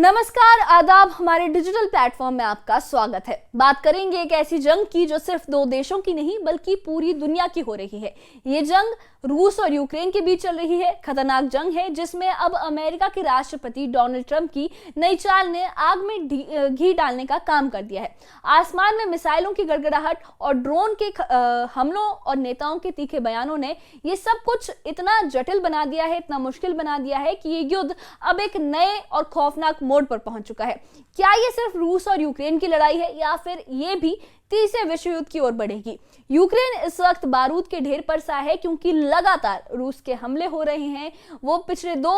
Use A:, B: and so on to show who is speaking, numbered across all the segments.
A: नमस्कार, आदाब। हमारे डिजिटल प्लेटफॉर्म में आपका स्वागत है। बात करेंगे एक ऐसी जंग की जो सिर्फ दो देशों की नहीं बल्कि पूरी दुनिया की हो रही है। ये जंग रूस और यूक्रेन के बीच चल रही है। खतरनाक जंग है जिसमें अब अमेरिका के राष्ट्रपति डोनाल्ड ट्रंप की नई चाल ने आग में घी डालने का काम कर दिया है। आसमान में मिसाइलों की गड़गड़ाहट और ड्रोन के हमलों और नेताओं के तीखे बयानों ने ये सब कुछ इतना जटिल बना दिया है, इतना मुश्किल बना दिया है कि ये युद्ध अब एक नए और खौफनाक मोड़ पर पहुंच चुका है। क्या ये सिर्फ रूस और यूक्रेन की लड़ाई है या फिर ये भी तीसरे विश्व युद्ध की ओर बढ़ेगी? यूक्रेन इस वक्त बारूद के ढेर पर सा है क्योंकि लगातार रूस के हमले हो रहे हैं। वो पिछले 2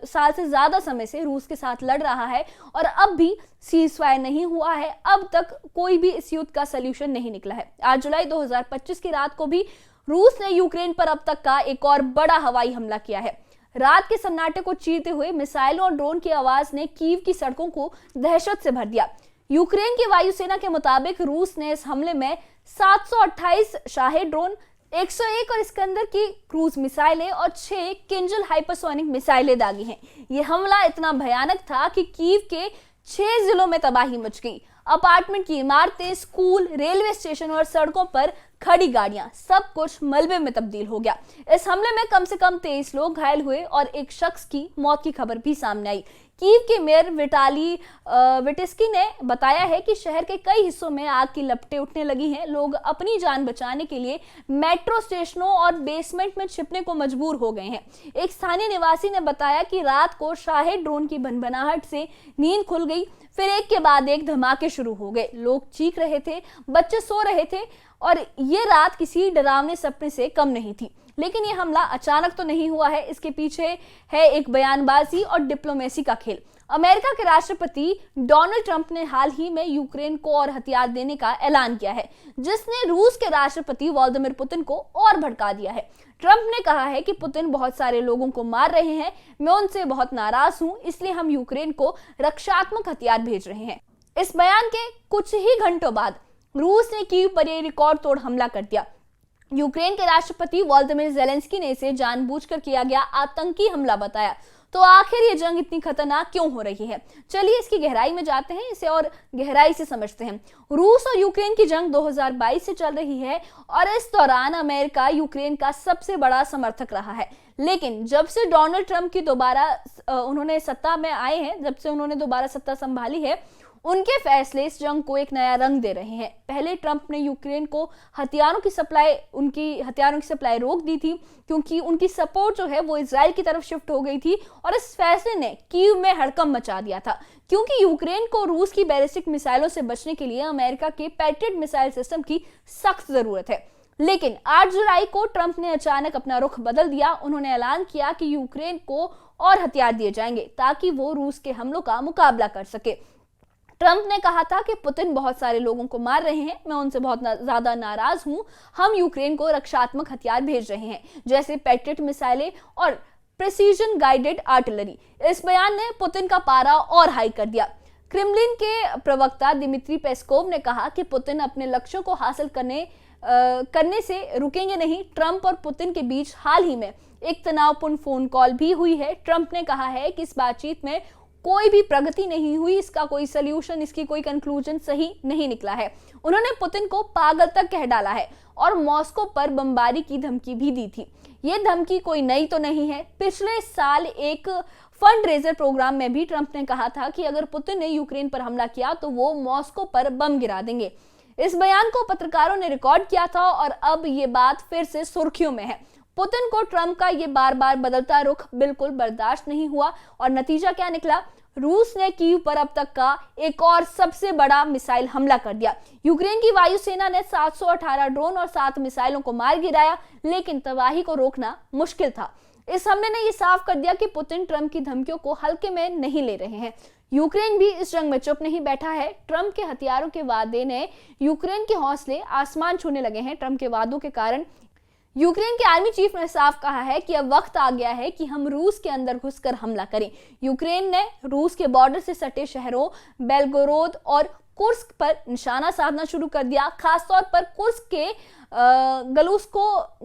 A: साल से ज्यादा समय से रूस के साथ लड़ रहा है और अब भी सीजफायर नहीं हुआ है। अब तक कोई भी इस युद्ध का सलूशन नहीं निकला है। 8 जुलाई 2025 की रात को भी रूस ने यूक्रेन पर अब तक का एक और बड़ा हवाई हमला किया है। रात के सन्नाटे को चीरते हुए मिसाइलों और ड्रोन की आवाज ने कीव की सड़कों को दहशत से भर दिया। यूक्रेन की वायुसेना के मुताबिक रूस ने इस हमले में 728 शाहे ड्रोन, 101 और इस्कंदर की क्रूज मिसाइलें और 6 किंजल हाइपरसोनिक मिसाइलें दागी हैं। ये हमला इतना भयानक था कि कीव के 6 जिलों में तबाही मच गई। अपार्टमेंट की इमारतें, स्कूल, रेलवे स्टेशन और सड़कों पर खड़ी गाड़ियां, सब कुछ मलबे में तब्दील हो गया। इस हमले में कम से कम 23 लोग घायल हुए और एक शख्स की मौत की खबर भी सामने आई। कीव के मेयर विटाली विटिस्की ने बताया है कि शहर के कई हिस्सों में आग की लपटें उठने लगी हैं। लोग अपनी जान बचाने के लिए मेट्रो स्टेशनों और बेसमेंट में छिपने को मजबूर हो गए हैं। एक स्थानीय निवासी ने बताया कि रात को शाहे ड्रोन की भनभनाहट से नींद खुल गई। फिर एक के बाद एक धमाके शुरू हो गए। लोग चीख रहे थे, बच्चे सो रहे थे और ये रात किसी डरावने सपने से कम नहीं थी। लेकिन ये हमला अचानक तो नहीं हुआ है। इसके पीछे है एक बयानबाजी और डिप्लोमेसी का खेल। अमेरिका के राष्ट्रपति डोनाल्ड ट्रंप ने हाल ही में यूक्रेन को और हथियार देने का ऐलान किया है, जिसने रूस के राष्ट्रपति व्लादिमीर पुतिन को और भड़का दिया है। ट्रंप ने कहा है कि पुतिन बहुत सारे लोगों को मार रहे हैं, मैं उनसे बहुत नाराज हूं, इसलिए हम यूक्रेन को रक्षात्मक हथियार भेज रहे हैं। इस बयान के कुछ ही घंटों बाद रूस ने कीव पर यह रिकॉर्ड तोड़ हमला कर दिया। यूक्रेन के राष्ट्रपति वोलोदिमीर ज़ेलेंस्की ने इसे जानबूझकर किया गया आतंकी हमला बताया। तो आखिर ये जंग इतनी खतरनाक क्यों हो रही है? चलिए इसकी गहराई में जाते हैं, इसे और गहराई से समझते हैं। रूस और यूक्रेन की जंग 2022 से चल रही है और इस दौरान अमेरिका यूक्रेन का सबसे बड़ा समर्थक रहा है। लेकिन जब से डोनाल्ड ट्रंप की उन्होंने सत्ता में आए हैं, जब से उन्होंने दोबारा सत्ता संभाली है, उनके फैसले इस जंग को एक नया रंग दे रहे हैं। पहले ट्रंप ने यूक्रेन को हथियारों की सप्लाई रोक दी थी क्योंकि उनकी सपोर्ट जो है वो इजराइल की तरफ शिफ्ट हो गई थी और इस फैसले ने कीव में हड़कंप मचा दिया था क्योंकि यूक्रेन को रूस की बैलिस्टिक मिसाइलों से बचने के लिए अमेरिका के पैट्रियट मिसाइल सिस्टम की सख्त जरूरत है। लेकिन 8 जुलाई को ट्रंप ने अचानक अपना रुख बदल दिया। उन्होंने ऐलान किया कि यूक्रेन को और हथियार दिए जाएंगे ताकि वो रूस के हमलों का मुकाबला कर सके। ट्रंप ने कहा था कि पुतिन बहुत सारे लोगों को मार रहे हैं, मैं उनसे बहुत ज्यादा नाराज हूं, हम यूक्रेन को रक्षात्मक हथियार भेज रहे हैं जैसे पैट्रियट मिसाइलें और प्रिसीजन गाइडेड आर्टिलरी। इस बयान ने पुतिन का पारा और हाई कर दिया। क्रेमलिन के प्रवक्ता दिमित्री पेस्कोव ने कहा कि पुतिन अपने लक्ष्यों को हासिल करने से रुकेंगे नहीं। ट्रंप और पुतिन के बीच हाल ही में एक तनावपूर्ण फोन कॉल भी हुई है। ट्रंप ने कहा है कि इस बातचीत में कोई भी प्रगति नहीं हुई, इसका कोई सलूशन, इसकी कोई कंक्लूजन सही नहीं निकला है। उन्होंने पुतिन को पागल तक कह डाला है और मॉस्को पर बमबारी की धमकी भी दी थी। ये धमकी कोई नई तो नहीं है। पिछले साल एक फंड रेजर प्रोग्राम में भी ट्रंप ने कहा था कि अगर पुतिन ने यूक्रेन पर हमला किया तो वो मॉस्को पर बम गिरा देंगे। इस बयान को पत्रकारों ने रिकॉर्ड किया था और अब ये बात फिर से सुर्खियों में है। पुतिन को ट्रंप का ये बार बार बदलता रुख बिल्कुल बर्दाश्त नहीं हुआ और नतीजा क्या निकला? रूस ने कीव पर अब तक का एक और सबसे बड़ा मिसाइल हमला कर दिया। यूक्रेन की वायुसेना ने 718 ड्रोन और 7 मिसाइलों को मार गिराया, लेकिन तबाही को रोकना मुश्किल था। इस हमले ने यह साफ कर दिया कि पुतिन ट्रंप की धमकियों को हल्के में नहीं ले रहे हैं। यूक्रेन भी इस जंग में चुप नहीं बैठा है। ट्रंप के हथियारों के वादे ने यूक्रेन के हौसले आसमान छूने लगे हैं। ट्रंप के वादों के कारण यूक्रेन के आर्मी चीफ ने साफ कहा है कि अब वक्त आ गया है कि हम रूस के अंदर घुसकर हमला करें। यूक्रेन ने रूस के बॉर्डर से सटे शहरों बेलगोरोद और कुर्स्क पर निशाना साधना शुरू कर दिया। खासतौर पर कुर्स्क के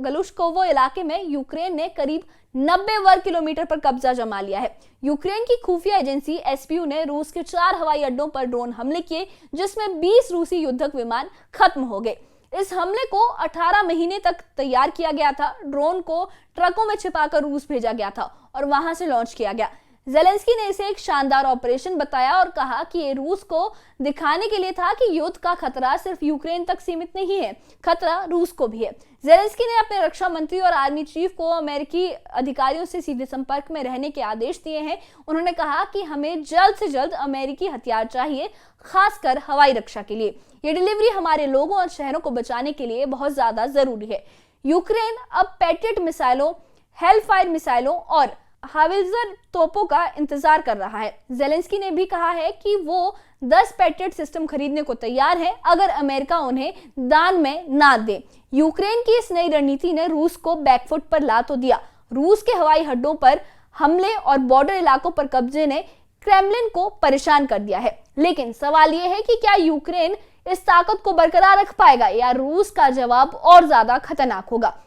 A: गलुश्कोवो इलाके में यूक्रेन ने करीब 90 वर्ग किलोमीटर पर कब्जा जमा लिया है। यूक्रेन की खुफिया एजेंसी एसबीयू ने रूस के 4 हवाई अड्डों पर ड्रोन हमले किए, जिसमें 20 रूसी युद्धक विमान खत्म हो गए। इस हमले को 18 महीने तक तैयार किया गया था। ड्रोन को ट्रकों में छिपाकर रूस भेजा गया था और वहां से लॉन्च किया गया। ज़ेलेंस्की ने इसे एक शानदार ऑपरेशन बताया और कहा कि ये रूस को दिखाने के लिए था कि युद्ध का खतरा सिर्फ यूक्रेन तक सीमित नहीं है, खतरा रूस को भी है। ज़ेलेंस्की ने अपने रक्षा मंत्री और आर्मी चीफ को अमेरिकी अधिकारियों से सीधे संपर्क में रहने के आदेश दिए हैं। उन्होंने कहा कि हमें जल्द से जल्द अमेरिकी हथियार चाहिए, खासकर हवाई रक्षा के लिए। ये डिलीवरी हमारे लोगों और शहरों को बचाने के लिए बहुत ज्यादा जरूरी है। यूक्रेन अब पैट्रियट मिसाइलों, हेलफायर मिसाइलों और हाविल्जर तोपों का इंतजार कर रहा है। ज़ेलेंस्की ने भी कहा है कि वो 10 पैट्रियट सिस्टम खरीदने को तैयार है अगर अमेरिका उन्हें दान में ना दे। यूक्रेन की इस नई रणनीति ने रूस को बैकफुट पर ला तो दिया। रूस के हवाई अड्डों पर हमले और बॉर्डर इलाकों पर कब्जे ने क्रेमलिन को परेशान कर दिया है। लेकिन सवाल यह है कि क्या यूक्रेन इस ताकत को बरकरार रख पाएगा या रूस का जवाब और ज्यादा खतरनाक होगा।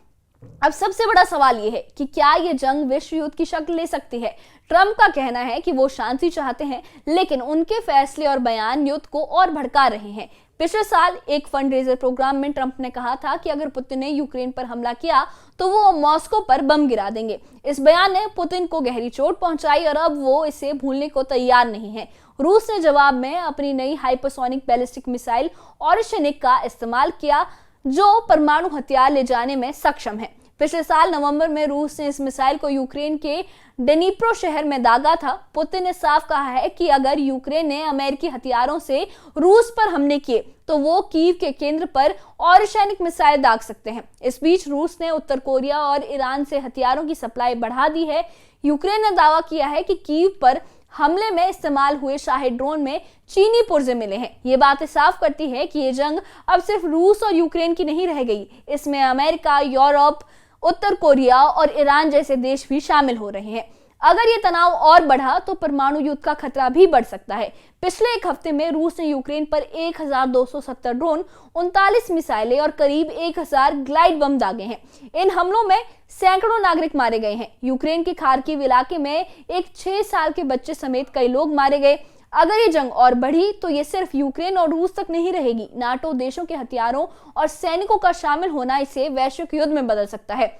A: अब सबसे बड़ा सवाल यह है कि क्या यह जंग विश्व युद्ध की शक्ल ले सकती है। ट्रंप का कहना है कि वो शांति चाहते हैं, लेकिन उनके फैसले और बयान युद्ध को और भड़का रहे हैं। पिछले साल एक फंड रेजर प्रोग्राम में ट्रंप ने कहा था कि अगर पुतिन ने यूक्रेन पर हमला किया तो वो मॉस्को पर बम गिरा देंगे। इस बयान ने पुतिन को गहरी चोट पहुंचाई और अब वो इसे भूलने को तैयार नहीं है। रूस ने जवाब में अपनी नई हाइपरसोनिक बैलिस्टिक मिसाइल ओरेशनिक का इस्तेमाल किया, जो परमाणु हथियार ले जाने में सक्षम है। पिछले साल नवंबर में रूस ने इस मिसाइल को यूक्रेन के डेनिप्रो शहर में दागा था। पुतिन ने साफ कहा है कि अगर यूक्रेन ने अमेरिकी हथियारों से रूस पर हमले किए तो वो कीव के केंद्र पर ओरेशनिक मिसाइल दाग सकते हैं। इस बीच रूस ने उत्तर कोरिया और ईरान से हथियारों की सप्लाई बढ़ा दी है। यूक्रेन ने दावा किया है कि कीव पर हमले में इस्तेमाल हुए शाहिद ड्रोन में चीनी पुर्जे मिले हैं। ये बातें साफ करती है कि ये जंग अब सिर्फ रूस और यूक्रेन की नहीं रह गई। इसमें अमेरिका, यूरोप, उत्तर कोरिया और ईरान जैसे देश भी शामिल हो रहे हैं। अगर ये तनाव और बढ़ा तो परमाणु युद्ध का खतरा भी बढ़ सकता है। पिछले एक हफ्ते में रूस ने यूक्रेन पर 1270 ड्रोन, 39 मिसाइलें और करीब 1000 ग्लाइड बम दागे हैं। इन हमलों में सैकड़ों नागरिक मारे गए हैं। यूक्रेन के खार्किव इलाके में एक 6 साल के बच्चे समेत कई लोग मारे गए। अगर ये जंग और बढ़ी तो ये सिर्फ यूक्रेन और रूस तक नहीं रहेगी। नाटो देशों के हथियारों और सैनिकों का शामिल होना इसे वैश्विक युद्ध में बदल सकता है।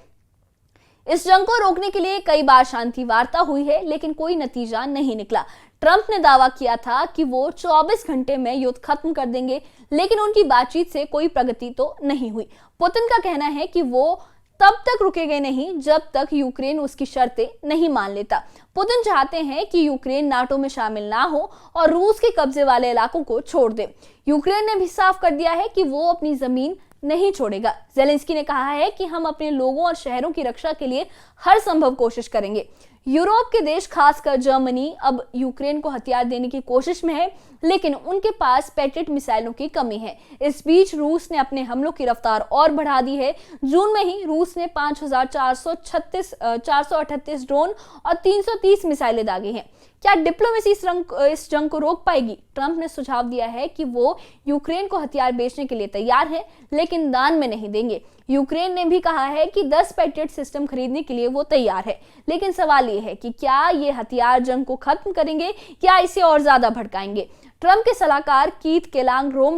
A: इस जंग को रोकने के लिए कई बार शांति वार्ता हुई है, लेकिन कोई नतीजा नहीं निकला। ट्रंप ने दावा किया था कि वो 24 घंटे में युद्ध खत्म कर देंगे, लेकिन उनकी बातचीत से कोई प्रगति तो नहीं हुई। पुतिन का कहना है कि वो तब तक रुकेंगे नहीं जब तक यूक्रेन उसकी शर्तें नहीं मान लेता। पुतिन चाहते हैं कि यूक्रेन नाटो में शामिल ना हो और रूस के कब्जे वाले इलाकों को छोड़ दे। यूक्रेन ने भी साफ कर दिया है कि वो अपनी जमीन नहीं छोड़ेगा। ज़ेलेंस्की ने कहा है कि हम अपने लोगों और शहरों की रक्षा के लिए हर संभव कोशिश करेंगे। यूरोप के देश, खासकर जर्मनी, अब यूक्रेन को हथियार देने की कोशिश में है, लेकिन उनके पास पैट्रियट मिसाइलों की कमी है। इस बीच रूस ने अपने हमलों की रफ्तार और बढ़ा दी है। जून में ही रूस ने 5438 ड्रोन और 330 मिसाइलें दागी हैं। क्या डिप्लोमेसी इस जंग को रोक पाएगी? ट्रंप ने सुझाव दिया है कि वो यूक्रेन को हथियार बेचने के लिए तैयार हैं, लेकिन दान में नहीं देंगे। यूक्रेन ने भी कहा है कि 10 पैट्रियट सिस्टम खरीदने के लिए वो तैयार है, लेकिन सवाल ये है कि क्या ये हथियार जंग को खत्म करेंगे या इसे और ज्यादा भड़काएंगे। ट्रंप के सलाहकार कीथ केलांग रोम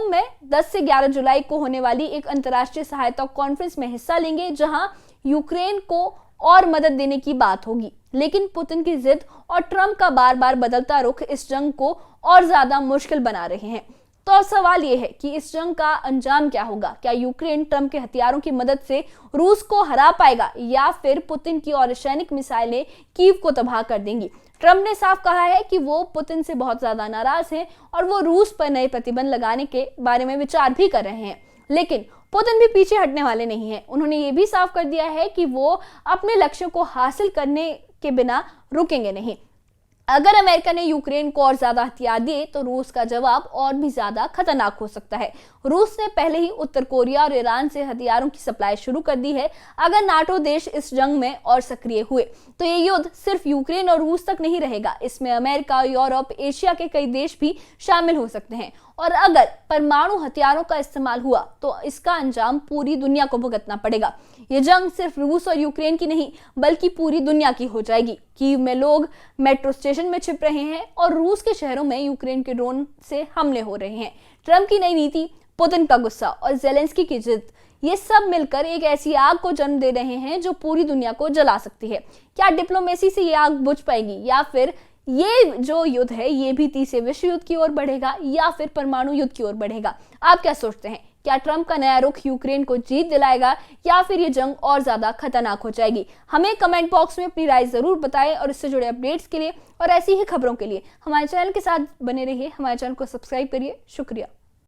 A: में 10 से 11 जुलाई को होने वाली एक अंतर्राष्ट्रीय सहायता कॉन्फ्रेंस में हिस्सा लेंगे, जहां यूक्रेन को और मदद देने की बात होगी। लेकिन पुतिन की जिद और ट्रंप का बार बार बदलता रुख इस जंग को और ज्यादा मुश्किल बना रहे हैं। तो अब सवाल यह है कि इस जंग का अंजाम क्या होगा। क्या यूक्रेन ट्रंप के हथियारों की मदद से रूस को हरा पाएगा या फिर पुतिन की ओरेशनिक मिसाइलें कीव को तबाह कर देंगी। ट्रंप ने साफ कहा है कि वो पुतिन से बहुत ज्यादा नाराज हैं और वो रूस पर नए प्रतिबंध लगाने के बारे में विचार भी कर रहे हैं, लेकिन पुतिन भी पीछे हटने वाले नहीं हैं। उन्होंने ये भी साफ कर दिया है कि वो अपने लक्ष्यों को हासिल करने के बिना रुकेंगे नहीं। अगर अमेरिका ने यूक्रेन को और ज्यादा हथियार दिए तो रूस का जवाब और भी ज्यादा खतरनाक हो सकता है। रूस ने पहले ही उत्तर कोरिया और ईरान से हथियारों की सप्लाई शुरू कर दी है। अगर नाटो देश इस जंग में और सक्रिय हुए तो ये युद्ध सिर्फ यूक्रेन और रूस तक नहीं रहेगा। इसमें अमेरिका, यूरोप, एशिया के कई देश भी शामिल हो सकते हैं और अगर परमाणु हथियारों का इस्तेमाल हुआ तो इसका अंजाम पूरी दुनिया को भुगतना पड़ेगा। ये जंग सिर्फ रूस और यूक्रेन की नहीं बल्कि पूरी दुनिया की हो जाएगी। कीव में लोग मेट्रो स्टेशन में छिप रहे हैं और रूस के शहरों में यूक्रेन के ड्रोन से हमले हो रहे हैं। ट्रंप की नई नीति, पुतिन का गुस्सा और जेलेंस्की की जिद, ये सब मिलकर एक ऐसी आग को जन्म दे रहे हैं जो पूरी दुनिया को जला सकती है। क्या डिप्लोमेसी से ये आग बुझ पाएगी या फिर ये जो युद्ध है ये भी तीसरे विश्व युद्ध की ओर बढ़ेगा या फिर परमाणु युद्ध की ओर बढ़ेगा? आप क्या सोचते हैं? क्या ट्रंप का नया रुख यूक्रेन को जीत दिलाएगा या फिर ये जंग और ज्यादा खतरनाक हो जाएगी? हमें कमेंट बॉक्स में अपनी राय जरूर बताएं और इससे जुड़े अपडेट्स के लिए और ऐसी ही खबरों के लिए हमारे चैनल के साथ बने रहिए। हमारे चैनल को सब्सक्राइब करिए। शुक्रिया।